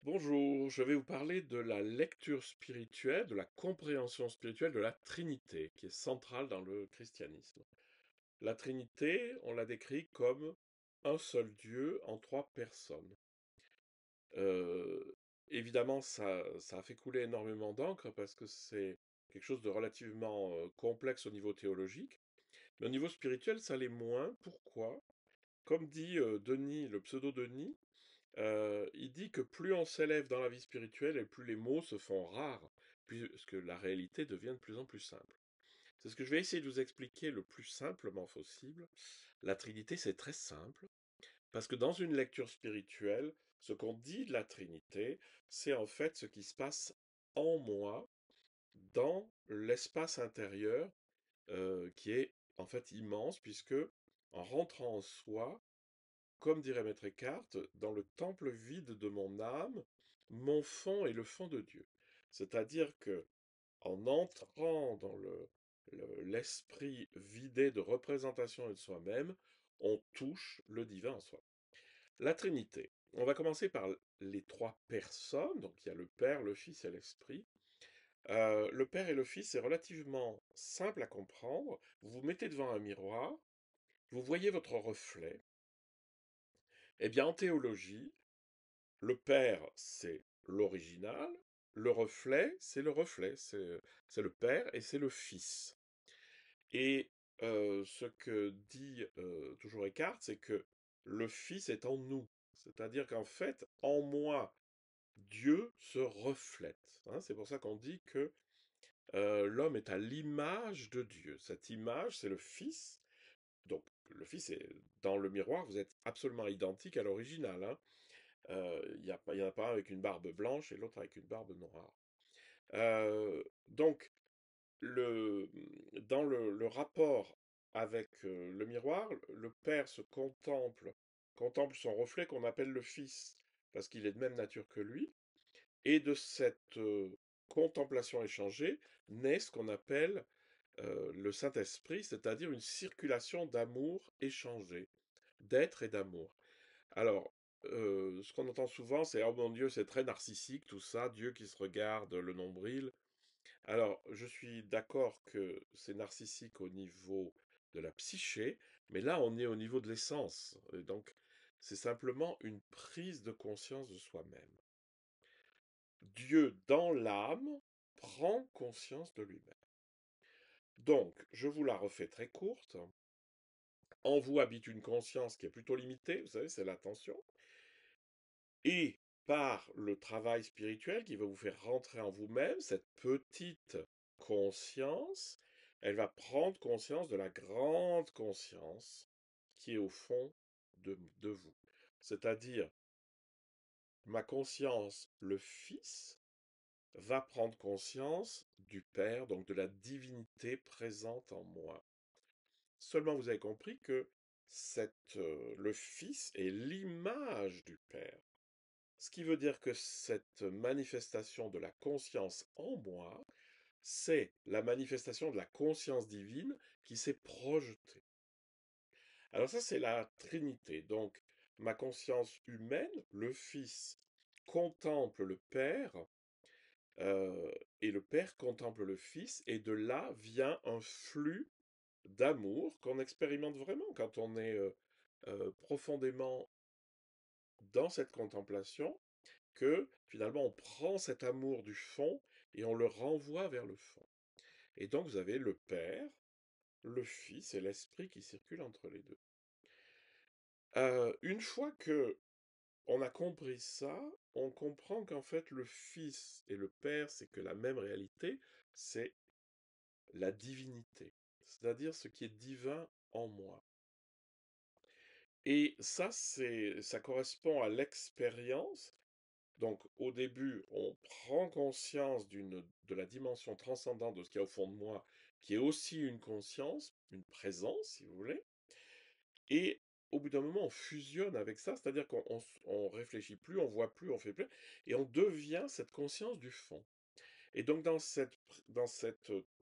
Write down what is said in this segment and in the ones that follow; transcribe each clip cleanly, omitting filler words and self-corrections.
Bonjour, je vais vous parler de la lecture spirituelle, de la compréhension spirituelle de la Trinité, qui est centrale dans le christianisme. La Trinité, on la décrit comme un seul Dieu en trois personnes. Euh, Évidemment, ça a fait couler énormément d'encre parce que c'est quelque chose de relativement complexe au niveau théologique, mais au niveau spirituel, ça l'est moins. Pourquoi? Comme dit Denis, le pseudo-Denis, il dit que plus on s'élève dans la vie spirituelle et plus les mots se font rares, puisque la réalité devient de plus en plus simple. C'est ce que je vais essayer de vous expliquer le plus simplement possible. La Trinité, c'est très simple, parce que dans une lecture spirituelle, ce qu'on dit de la Trinité, c'est en fait ce qui se passe en moi, dans l'espace intérieur, qui est en fait immense, puisque en rentrant en soi, comme dirait Maître Eckhart, dans le temple vide de mon âme, mon fond est le fond de Dieu. C'est-à-dire que, en entrant dans l'esprit vidé de représentation et de soi-même, on touche le divin en soi. La Trinité. On va commencer par les trois personnes. Donc il y a le Père, le Fils et l'Esprit. Le Père et le Fils, c'est relativement simple à comprendre. Vous vous mettez devant un miroir, vous voyez votre reflet. Eh bien, en théologie, le père, c'est l'original, le reflet, c'est le reflet, c'est le père et c'est le fils. Et ce que dit toujours Eckhart, c'est que le fils est en nous. C'est-à-dire qu'en fait, en moi, Dieu se reflète. Hein. C'est pour ça qu'on dit que l'homme est à l'image de Dieu. Cette image, c'est le fils. Donc, le fils est dans le miroir, vous êtes absolument identique à l'original. Hein. Il y en a pas un avec une barbe blanche et l'autre avec une barbe noire. Donc, dans le rapport avec le miroir, le père contemple son reflet qu'on appelle le fils, parce qu'il est de même nature que lui, et de cette contemplation échangée naît ce qu'on appelle le Saint-Esprit, c'est-à-dire une circulation d'amour échangé, d'être et d'amour. Alors, ce qu'on entend souvent, c'est: «Oh mon Dieu, c'est très narcissique tout ça, Dieu qui se regarde le nombril». Alors, je suis d'accord que c'est narcissique au niveau de la psyché, mais là, on est au niveau de l'essence. Et donc, c'est simplement une prise de conscience de soi-même. Dieu, dans l'âme, prend conscience de lui-même. Donc, je vous la refais très courte. En vous habite une conscience qui est plutôt limitée, vous savez, c'est l'attention. Et par le travail spirituel qui va vous faire rentrer en vous-même, cette petite conscience, elle va prendre conscience de la grande conscience qui est au fond de vous. C'est-à-dire, ma conscience, le Fils, va prendre conscience du Père, donc de la divinité présente en moi. Seulement, vous avez compris que le Fils est l'image du Père. Ce qui veut dire que cette manifestation de la conscience en moi, c'est la manifestation de la conscience divine qui s'est projetée. Alors ça, c'est la Trinité. Donc, ma conscience humaine, le Fils, contemple le Père, euh, et le Père contemple le Fils, et de là vient un flux d'amour qu'on expérimente vraiment quand on est profondément dans cette contemplation, que finalement on prend cet amour du fond et on le renvoie vers le fond. Et donc vous avez le Père, le Fils et l'Esprit qui circulent entre les deux. Une fois que on a compris ça, on comprend qu'en fait le Fils et le Père, c'est que la même réalité, c'est la divinité, c'est-à-dire ce qui est divin en moi. Et ça correspond à l'expérience. Donc, au début, on prend conscience de la dimension transcendante de ce qu'il y a au fond de moi, qui est aussi une conscience, une présence, si vous voulez. Et au bout d'un moment, on fusionne avec ça, c'est-à-dire qu'on réfléchit plus, on voit plus, on fait plus, et on devient cette conscience du fond. Et donc,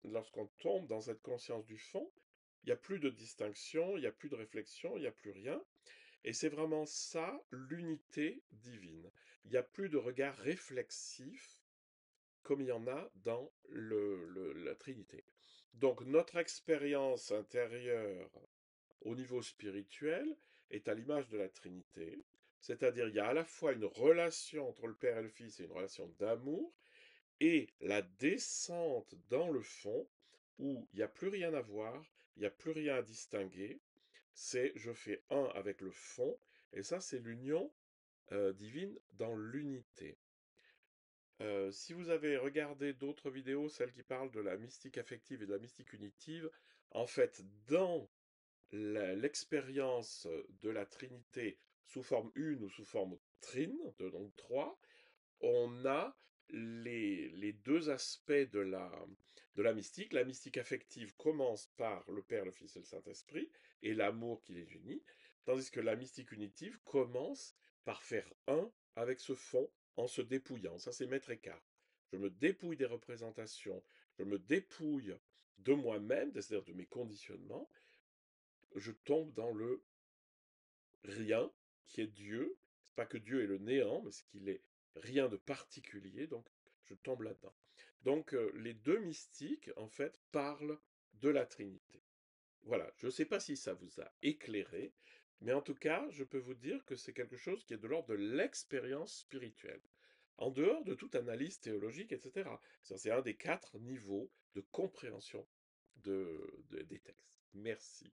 lorsqu'on tombe dans cette conscience du fond, il n'y a plus de distinction, il n'y a plus de réflexion, il n'y a plus rien. Et c'est vraiment ça, l'unité divine. il n'y a plus de regard réflexif comme il y en a dans la Trinité. Donc notre expérience intérieure au niveau spirituel est à l'image de la Trinité, c'est-à-dire il y a à la fois une relation entre le Père et le Fils et une relation d'amour, et la descente dans le fond, où il n'y a plus rien à voir, il n'y a plus rien à distinguer, c'est je fais un avec le fond, et ça c'est l'union divine dans l'unité. Si vous avez regardé d'autres vidéos, celles qui parlent de la mystique affective et de la mystique unitive, en fait, dans l'expérience de la Trinité sous forme une ou sous forme trine, donc trois, on a les deux aspects de la mystique. La mystique affective commence par le Père, le Fils et le Saint-Esprit, et l'amour qui les unit, tandis que la mystique unitive commence par faire un avec ce fond en se dépouillant. Ça, c'est Maître Eckhart. Je me dépouille des représentations, je me dépouille de moi-même, c'est-à-dire de mes conditionnements, je tombe dans le rien qui est Dieu. C'est pas que Dieu est le néant, mais c'est qu'il est rien de particulier, donc je tombe là-dedans. Donc les deux mystiques, en fait, parlent de la Trinité. Voilà, je ne sais pas si ça vous a éclairé, mais en tout cas, je peux vous dire que c'est quelque chose qui est de l'ordre de l'expérience spirituelle, en dehors de toute analyse théologique, etc. C'est un des 4 niveaux de compréhension des textes. Merci.